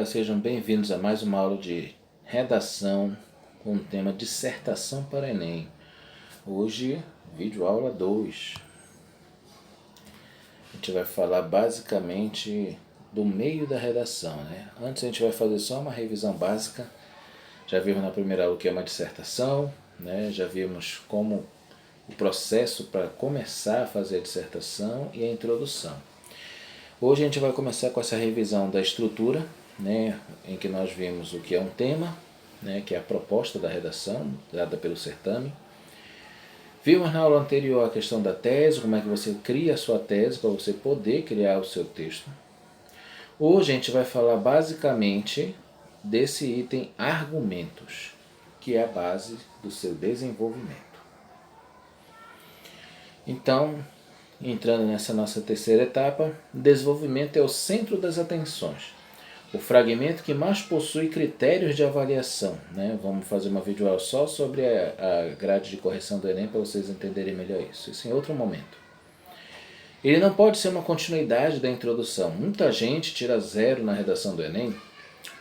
Sejam bem-vindos a mais uma aula de redação com o tema Dissertação para Enem. Hoje, vídeo aula 2. A gente vai falar basicamente do meio da redação, né? Antes a gente vai fazer só uma revisão básica. Já vimos na primeira aula o que é uma dissertação, né? Já vimos como o processo para começar a fazer a dissertação e a introdução. Hoje a gente vai começar com essa revisão da estrutura, né, em que nós vimos o que é um tema, né, que é a proposta da redação dada pelo certame. Vimos na aula anterior a questão da tese, como é que você cria a sua tese para você poder criar o seu texto. Hoje a gente vai falar basicamente desse item argumentos, que é a base do seu desenvolvimento. Então, entrando nessa nossa terceira etapa, desenvolvimento é o centro das atenções. O fragmento que mais possui critérios de avaliação, né? Vamos fazer uma videoaula só sobre a grade de correção do Enem para vocês entenderem melhor isso. Isso em outro momento. Ele não pode ser uma continuidade da introdução. Muita gente tira 0 na redação do Enem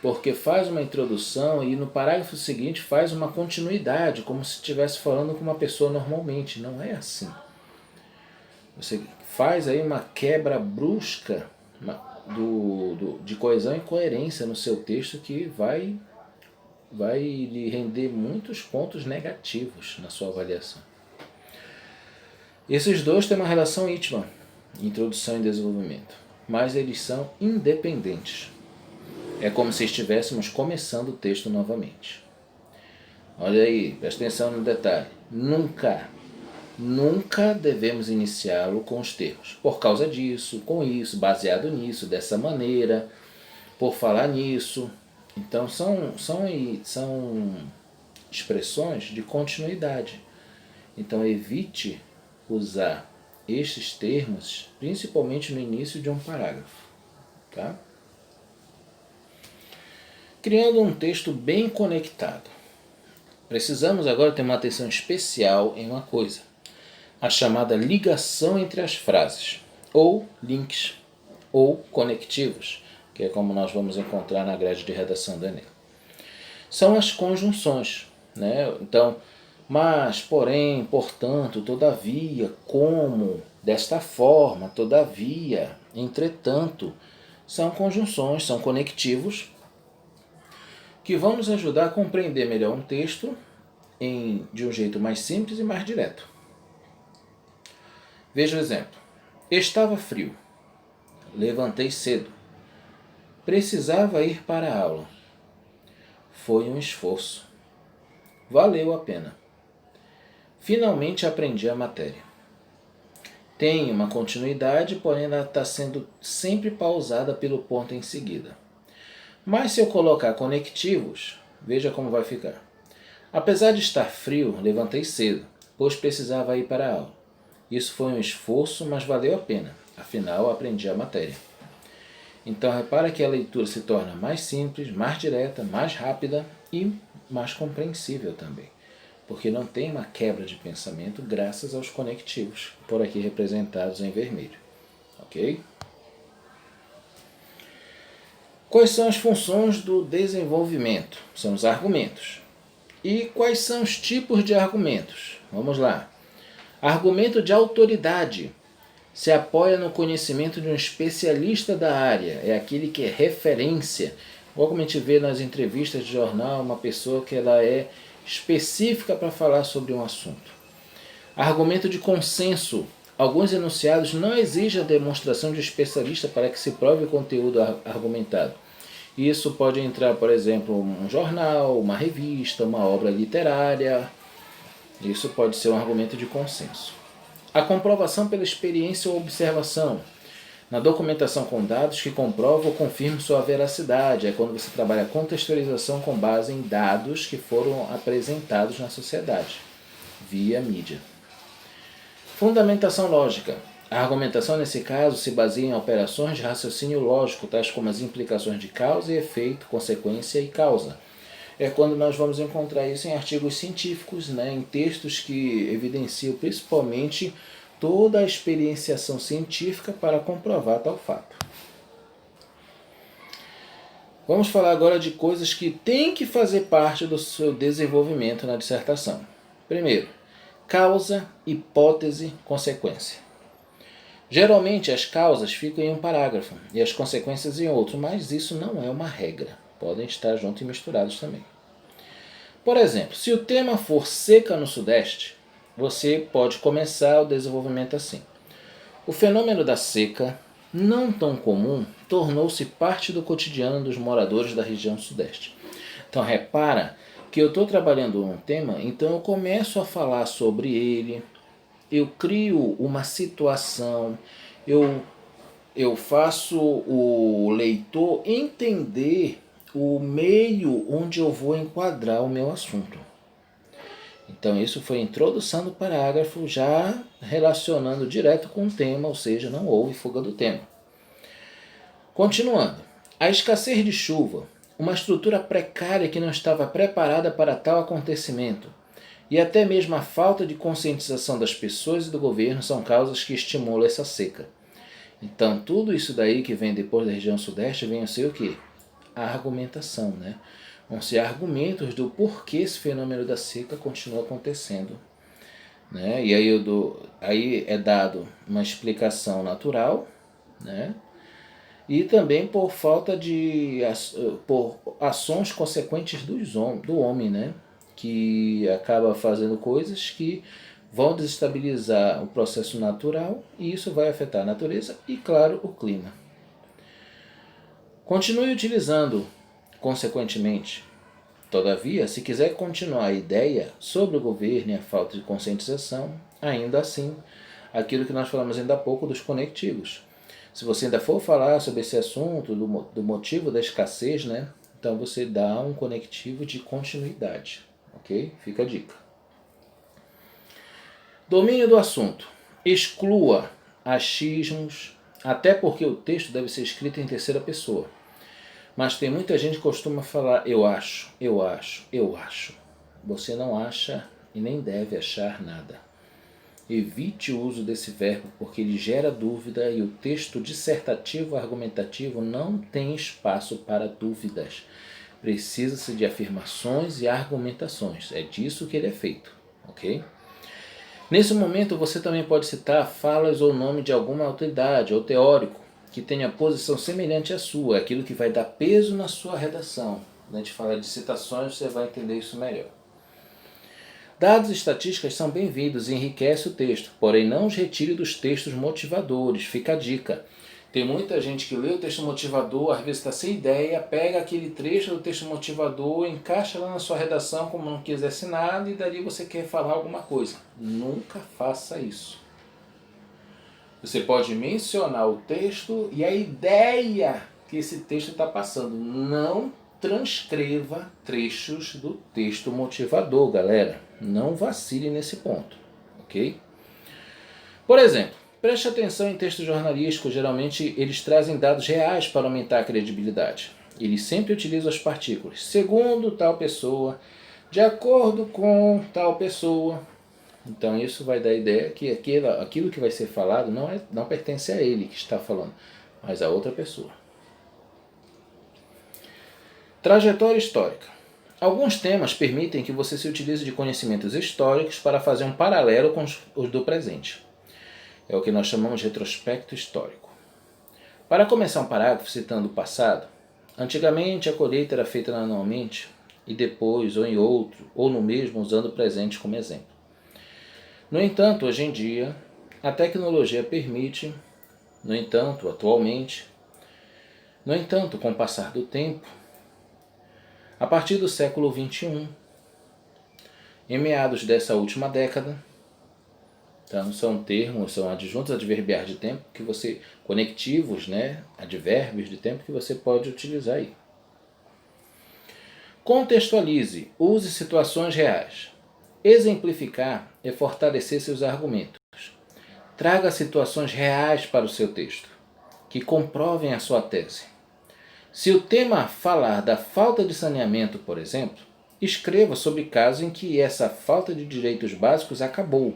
porque faz uma introdução e no parágrafo seguinte faz uma continuidade, como se estivesse falando com uma pessoa normalmente. Não é assim. Você faz aí uma quebra brusca de coesão e coerência no seu texto que vai lhe render muitos pontos negativos na sua avaliação. Esses dois têm uma relação íntima, introdução e desenvolvimento, mas eles são independentes. É como se estivéssemos começando o texto novamente. Olha aí, presta atenção no detalhe. Nunca devemos iniciá-lo com os termos por causa disso, com isso, baseado nisso, dessa maneira, por falar nisso. Então são expressões de continuidade. Então evite usar estes termos, principalmente no início de um parágrafo. Tá? Criando um texto bem conectado. Precisamos agora ter uma atenção especial em uma coisa. A chamada ligação entre as frases, ou links, ou conectivos, que é como nós vamos encontrar na grade de redação do Enem. São as conjunções, né? Então, mas, porém, portanto, todavia, como, desta forma, todavia, entretanto, são conjunções, são conectivos que vão nos ajudar a compreender melhor um texto de um jeito mais simples e mais direto. Veja o exemplo. Estava frio. Levantei cedo. Precisava ir para a aula. Foi um esforço. Valeu a pena. Finalmente aprendi a matéria. Tem uma continuidade, porém ela está sendo sempre pausada pelo ponto em seguida. Mas se eu colocar conectivos, veja como vai ficar. Apesar de estar frio, levantei cedo, pois precisava ir para a aula. Isso foi um esforço, mas valeu a pena. Afinal, aprendi a matéria. Então, repara que a leitura se torna mais simples, mais direta, mais rápida e mais compreensível também. Porque não tem uma quebra de pensamento graças aos conectivos, por aqui representados em vermelho. Ok? Quais são as funções do desenvolvimento? São os argumentos. E quais são os tipos de argumentos? Vamos lá. Argumento de autoridade. Se apoia no conhecimento de um especialista da área. É aquele que é referência. Como a gente vê nas entrevistas de jornal, uma pessoa que ela é específica para falar sobre um assunto. Argumento de consenso. Alguns enunciados não exigem a demonstração de especialista para que se prove o conteúdo argumentado. Isso pode entrar, por exemplo, um jornal, uma revista, uma obra literária. Isso pode ser um argumento de consenso. A comprovação pela experiência ou observação. Na documentação com dados que comprovam ou confirmam sua veracidade. É quando você trabalha a contextualização com base em dados que foram apresentados na sociedade, via mídia. Fundamentação lógica. A argumentação, nesse caso, se baseia em operações de raciocínio lógico, tais como as implicações de causa e efeito, consequência e causa. É quando nós vamos encontrar isso em artigos científicos, né, em textos que evidenciam principalmente toda a experienciação científica para comprovar tal fato. Vamos falar agora de coisas que têm que fazer parte do seu desenvolvimento na dissertação. Primeiro, causa, hipótese, consequência. Geralmente as causas ficam em um parágrafo e as consequências em outro, mas isso não é uma regra. Podem estar juntos e misturados também. Por exemplo, se o tema for seca no Sudeste, você pode começar o desenvolvimento assim. O fenômeno da seca, não tão comum, tornou-se parte do cotidiano dos moradores da região Sudeste. Então repara que eu estou trabalhando um tema, então eu começo a falar sobre ele, eu crio uma situação, eu faço o leitor entender o meio onde eu vou enquadrar o meu assunto. Então isso foi a introdução do parágrafo, já relacionando direto com o tema, ou seja, não houve fuga do tema. Continuando, a escassez de chuva, uma estrutura precária que não estava preparada para tal acontecimento, e até mesmo a falta de conscientização das pessoas e do governo são causas que estimulam essa seca. Então tudo isso daí que vem depois da região Sudeste vem a ser o quê? A argumentação, né? Vão ser argumentos do porquê esse fenômeno da seca continua acontecendo. Né? E aí é dado uma explicação natural, né? E também por falta de por ações consequentes do homem, né? Que acaba fazendo coisas que vão desestabilizar o processo natural e isso vai afetar a natureza e, claro, o clima. Continue utilizando, consequentemente. Todavia, se quiser continuar a ideia sobre o governo e a falta de conscientização, ainda assim, aquilo que nós falamos ainda há pouco dos conectivos. Se você ainda for falar sobre esse assunto, do motivo da escassez, né? Então você dá um conectivo de continuidade, ok? Fica a dica. Domínio do assunto. Exclua achismos, até porque o texto deve ser escrito em terceira pessoa. Mas tem muita gente que costuma falar eu acho, eu acho, eu acho. Você não acha e nem deve achar nada. Evite o uso desse verbo porque ele gera dúvida e o texto dissertativo argumentativo não tem espaço para dúvidas. Precisa-se de afirmações e argumentações. É disso que ele é feito, ok? Nesse momento você também pode citar falas ou nome de alguma autoridade ou teórico que tenha posição semelhante à sua, aquilo que vai dar peso na sua redação. Quando a gente fala de citações, você vai entender isso melhor. Dados e estatísticas são bem-vindos e enriquecem o texto, porém não os retire dos textos motivadores. Fica a dica. Tem muita gente que lê o texto motivador, às vezes está sem ideia, pega aquele trecho do texto motivador, encaixa lá na sua redação como não quisesse nada e dali você quer falar alguma coisa. Nunca faça isso. Você pode mencionar o texto e a ideia que esse texto está passando. Não transcreva trechos do texto motivador, galera. Não vacile nesse ponto, ok? Por exemplo, preste atenção em textos jornalísticos. Geralmente eles trazem dados reais para aumentar a credibilidade. Eles sempre utilizam as partículas. Segundo tal pessoa, de acordo com tal pessoa. Então isso vai dar a ideia que aquilo que vai ser falado não pertence a ele que está falando, mas a outra pessoa. Trajetória histórica. Alguns temas permitem que você se utilize de conhecimentos históricos para fazer um paralelo com os do presente. É o que nós chamamos de retrospecto histórico. Para começar um parágrafo citando o passado, antigamente a colheita era feita anualmente e depois ou em outro, ou no mesmo usando o presente como exemplo. No entanto, hoje em dia, a tecnologia permite, atualmente, com o passar do tempo, a partir do século XXI, em meados dessa última década, então são adjuntos adverbiais de tempo conectivos, né, advérbios de tempo que você pode utilizar aí. Contextualize, use situações reais. Exemplificar é fortalecer seus argumentos. Traga situações reais para o seu texto, que comprovem a sua tese. Se o tema falar da falta de saneamento, por exemplo, escreva sobre casos em que essa falta de direitos básicos acabou,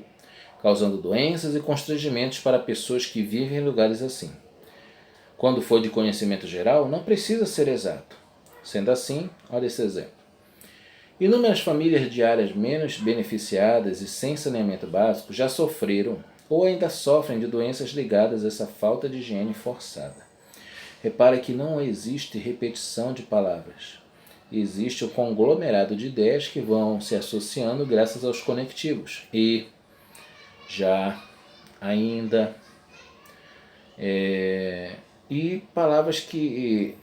causando doenças e constrangimentos para pessoas que vivem em lugares assim. Quando for de conhecimento geral, não precisa ser exato. Sendo assim, olha esse exemplo. Inúmeras famílias de áreas menos beneficiadas e sem saneamento básico já sofreram ou ainda sofrem de doenças ligadas a essa falta de higiene forçada. Repare que não existe repetição de palavras. Existe o conglomerado de ideias que vão se associando graças aos conectivos. E, já, ainda, e palavras que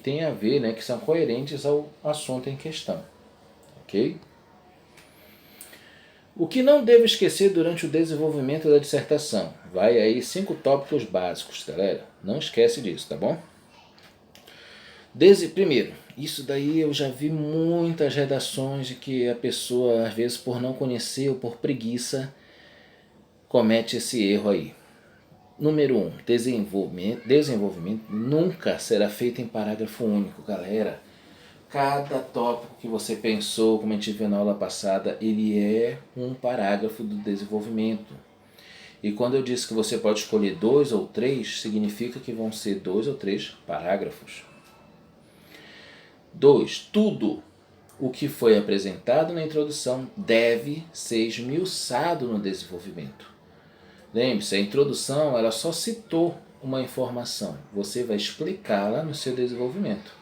têm a ver, né, que são coerentes ao assunto em questão. Ok? O que não devo esquecer durante o desenvolvimento da dissertação? Vai aí 5 tópicos básicos, galera. Não esquece disso, tá bom? Primeiro, isso daí eu já vi muitas redações de que a pessoa, às vezes por não conhecer ou por preguiça, comete esse erro aí. Número 1, desenvolvimento nunca será feito em parágrafo único, galera. Cada tópico que você pensou, como a gente viu na aula passada, ele é um parágrafo do desenvolvimento. E quando eu disse que você pode escolher 2 ou 3, significa que vão ser 2 ou 3 parágrafos. 2. Tudo o que foi apresentado na introdução deve ser esmiuçado no desenvolvimento. Lembre-se, a introdução ela só citou uma informação. Você vai explicá-la no seu desenvolvimento.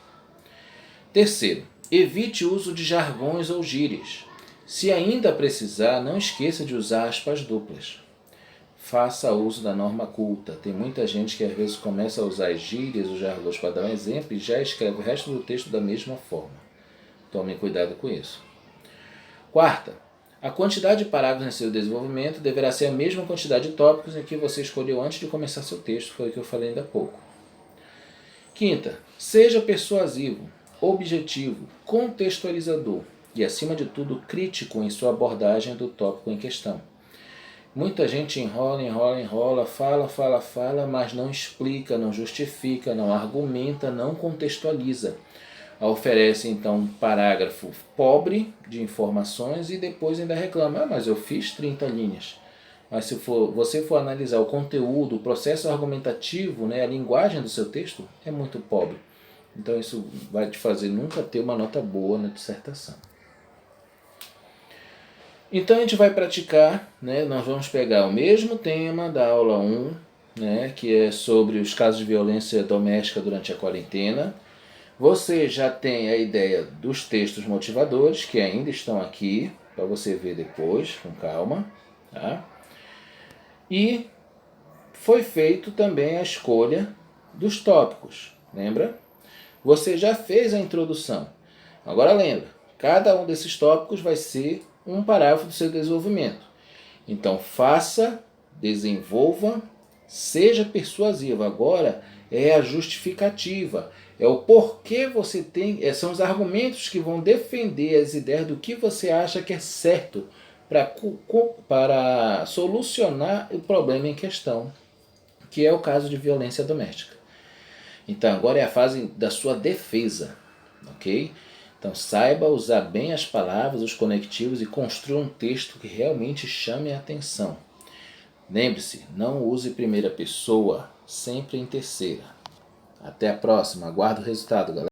Terceiro, evite o uso de jargões ou gírias. Se ainda precisar, não esqueça de usar aspas duplas. Faça uso da norma culta. Tem muita gente que às vezes começa a usar as gírias, os jargões para dar um exemplo e já escreve o resto do texto da mesma forma. Tome cuidado com isso. Quarta, a quantidade de parágrafos em seu desenvolvimento deverá ser a mesma quantidade de tópicos em que você escolheu antes de começar seu texto, foi o que eu falei ainda há pouco. Quinta, seja persuasivo, objetivo, contextualizador e, acima de tudo, crítico em sua abordagem do tópico em questão. Muita gente enrola, fala, mas não explica, não justifica, não argumenta, não contextualiza. Oferece então um parágrafo pobre de informações e depois ainda reclama, mas eu fiz 30 linhas. Mas se você for analisar o conteúdo, o processo argumentativo, né, a linguagem do seu texto é muito pobre. Então isso vai te fazer nunca ter uma nota boa na dissertação. Então a gente vai praticar, né, nós vamos pegar o mesmo tema da aula 1, né, que é sobre os casos de violência doméstica durante a quarentena. Você já tem a ideia dos textos motivadores, que ainda estão aqui, para você ver depois, com calma. Tá? E foi feito também a escolha dos tópicos, lembra? Você já fez a introdução. Agora lembra, cada um desses tópicos vai ser um parágrafo do seu desenvolvimento. Então faça, desenvolva, seja persuasivo. Agora é a justificativa, é o porquê você tem, são os argumentos que vão defender as ideias do que você acha que é certo para solucionar o problema em questão, que é o caso de violência doméstica. Então agora é a fase da sua defesa, ok? Então saiba usar bem as palavras, os conectivos e construa um texto que realmente chame a atenção. Lembre-se, não use primeira pessoa, sempre em terceira. Até a próxima, aguardo o resultado, galera.